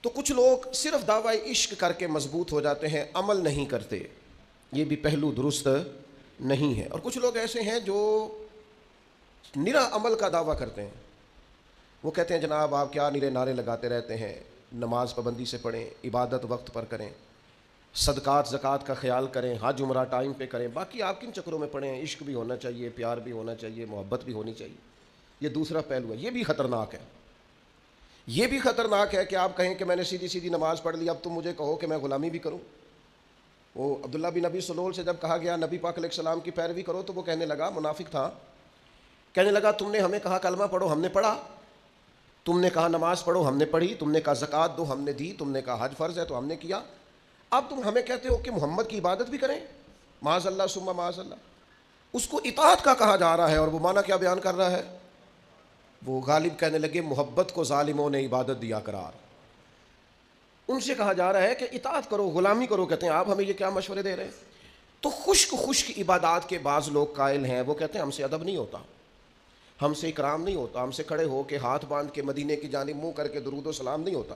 تو کچھ لوگ صرف دعوی عشق کر کے مضبوط ہو جاتے ہیں، عمل نہیں کرتے، یہ بھی پہلو درست نہیں ہے۔ اور کچھ لوگ ایسے ہیں جو نرا عمل کا دعویٰ کرتے ہیں، وہ کہتے ہیں جناب آپ کیا نرے نعرے لگاتے رہتے ہیں، نماز پابندی سے پڑھیں، عبادت وقت پر کریں، صدقات زکوٰۃ کا خیال کریں، حج عمرہ ٹائم پہ کریں، باقی آپ کن چکروں میں پڑھیں، عشق بھی ہونا چاہیے، پیار بھی ہونا چاہیے، محبت بھی ہونی چاہیے۔ یہ دوسرا پہلو ہے، یہ بھی خطرناک ہے۔ یہ بھی خطرناک ہے کہ آپ کہیں کہ میں نے سیدھی سیدھی نماز پڑھ لی، اب تم مجھے کہو کہ میں غلامی بھی کروں۔ وہ عبداللہ بن ابی سلول سے جب کہا گیا نبی پاک علیہ السلام کی پیروی کرو، تو وہ کہنے لگا، منافق تھا، کہنے لگا تم نے ہمیں کہا کلمہ پڑھو، ہم نے پڑھا، تم نے کہا نماز پڑھو، ہم نے پڑھی، تم نے کہا زکوٰۃ دو، ہم نے دی، تم نے کہا حج فرض ہے تو ہم نے کیا، اب تم ہمیں کہتے ہو کہ محمد کی عبادت بھی کریں؟ معاذ اللہ ثم معاذ اللہ۔ اس کو اطاعت کا کہا جا رہا ہے، اور وہ معنی کیا بیان کر رہا ہے؟ وہ غالب کہنے لگے محبت کو ظالموں نے عبادت دیا قرار۔ ان سے کہا جا رہا ہے کہ اطاعت کرو، غلامی کرو، کہتے ہیں آپ ہمیں یہ کیا مشورے دے رہے ہیں؟ تو خشک عبادات کے بعض لوگ قائل ہیں، وہ کہتے ہیں ہم سے ادب نہیں ہوتا، ہم سے اکرام نہیں ہوتا، ہم سے کھڑے ہو کے ہاتھ باندھ کے مدینے کی جانب منہ کر کے درود و سلام نہیں ہوتا،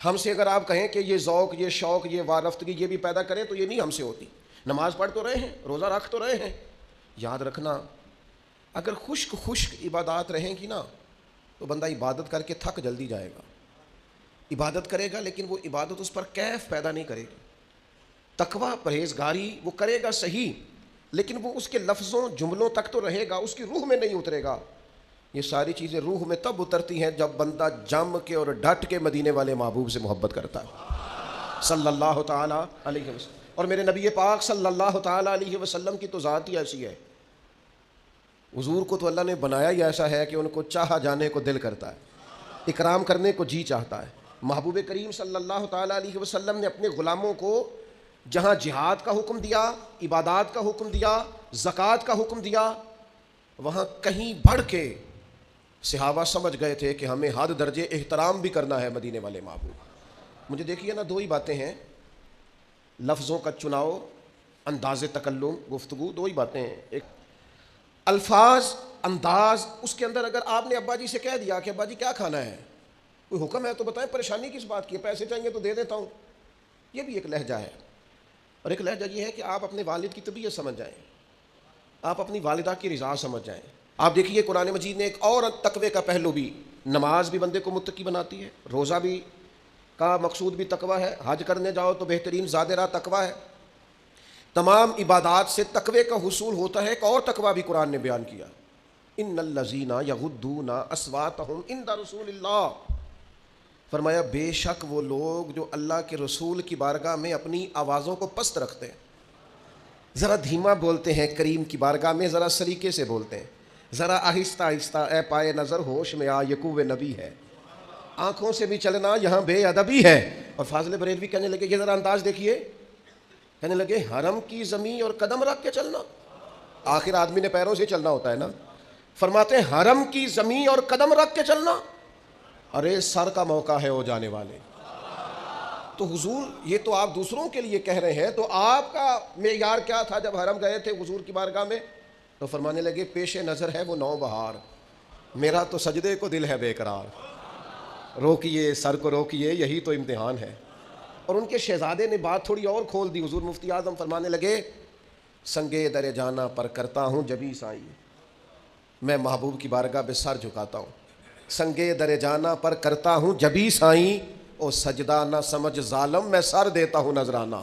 ہم سے اگر آپ کہیں کہ یہ ذوق، یہ شوق، یہ وارفتگی یہ بھی پیدا کریں تو یہ نہیں ہم سے ہوتی۔ نماز پڑھ تو رہے ہیں، روزہ رکھ تو رہے ہیں۔ یاد رکھنا، اگر خشک عبادات رہیں گی نا تو بندہ عبادت کر کے تھک جلدی جائے گا، عبادت کرے گا لیکن وہ عبادت اس پر کیف پیدا نہیں کرے گی۔ تقویٰ، پرہیزگاری وہ کرے گا صحیح، لیکن وہ اس کے لفظوں جملوں تک تو رہے گا، اس کی روح میں نہیں اترے گا۔ یہ ساری چیزیں روح میں تب اترتی ہیں جب بندہ جم کے اور ڈٹ کے مدینے والے محبوب سے محبت کرتا ہے صلی اللہ تعالیٰ علیہ وسلم۔ اور میرے نبی پاک صلی اللہ تعالیٰ علیہ وسلم کی تو ذات ہی ایسی ہے، حضور کو تو اللہ نے بنایا ہی ایسا ہے کہ ان کو چاہا جانے کو دل کرتا ہے، اکرام کرنے کو جی چاہتا ہے۔ محبوب کریم صلی اللہ تعالیٰ علیہ وسلم نے اپنے غلاموں کو جہاں جہاد کا حکم دیا، عبادات کا حکم دیا، زکوٰۃ کا حکم دیا، وہاں کہیں بڑھ کے صحابہ سمجھ گئے تھے کہ ہمیں حد درجے احترام بھی کرنا ہے مدینے والے محبوب۔ مجھے دیکھیے نا، دو ہی باتیں ہیں، لفظوں کا چناؤ، انداز تکلم، گفتگو، دو ہی باتیں ہیں۔ ایک الفاظ، انداز، اس کے اندر اگر آپ نے ابا جی سے کہہ دیا کہ ابا جی کیا کھانا ہے، کوئی حکم ہے تو بتائیں، پریشانی کس بات کی ہے، پیسے چاہیے تو دے دیتا ہوں، یہ بھی ایک لہجہ ہے۔ اور ایک لہجہ یہ ہے کہ آپ اپنے والد کی طبیعت سمجھ جائیں، آپ اپنی والدہ کی رضا سمجھ جائیں۔ آپ دیکھیے قرآن مجید نے ایک اور تقوی کا پہلو بھی، نماز بھی بندے کو متقی بناتی ہے، روزہ بھی کا مقصود بھی تقوی ہے، حج کرنے جاؤ تو بہترین زاد راہ تقوی ہے، تمام عبادات سے تقوی کا حصول ہوتا ہے۔ ایک اور تقوی بھی قرآن نے بیان کیا، ان الذین یغضون اصواتہم عند رسول اللہ، فرمایا بے شک وہ لوگ جو اللہ کے رسول کی بارگاہ میں اپنی آوازوں کو پست رکھتے ہیں، ذرا دھیما بولتے ہیں، کریم کی بارگاہ میں ذرا سلیقے سے بولتے ہیں، ذرا آہستہ آہستہ، اے پائے نظر ہوش میں آ، یقوب نبی ہے، آنکھوں سے بھی چلنا یہاں بے ادبی ہے۔ اور فاضل بریلوی کہنے لگے، یہ ذرا انداز دیکھیے، کہنے لگے حرم کی زمین اور قدم رکھ کے چلنا، آخر آدمی نے پیروں سے چلنا ہوتا ہے نا، فرماتے ہیں حرم کی زمین اور قدم رکھ کے چلنا، ارے سر کا موقع ہے وہ جانے والے۔ تو حضور یہ تو آپ دوسروں کے لیے کہہ رہے ہیں، تو آپ کا معیار کیا تھا جب حرم گئے تھے حضور کی بارگاہ میں؟ تو فرمانے لگے پیش نظر ہے وہ نو بہار، میرا تو سجدے کو دل ہے بے قرار، روکیے سر کو روکیے، یہی تو امتحان ہے۔ اور ان کے شہزادے نے بات تھوڑی اور کھول دی، حضور مفتی اعظم فرمانے لگے سنگے در جانا پر کرتا ہوں جبھی سائی، میں محبوب کی بارگاہ پہ سر جھکاتا ہوں، سنگے در جانا پر کرتا ہوں جبھی سائیں، او سجدہ نہ سمجھ ظالم میں سر دیتا ہوں نذرانہ۔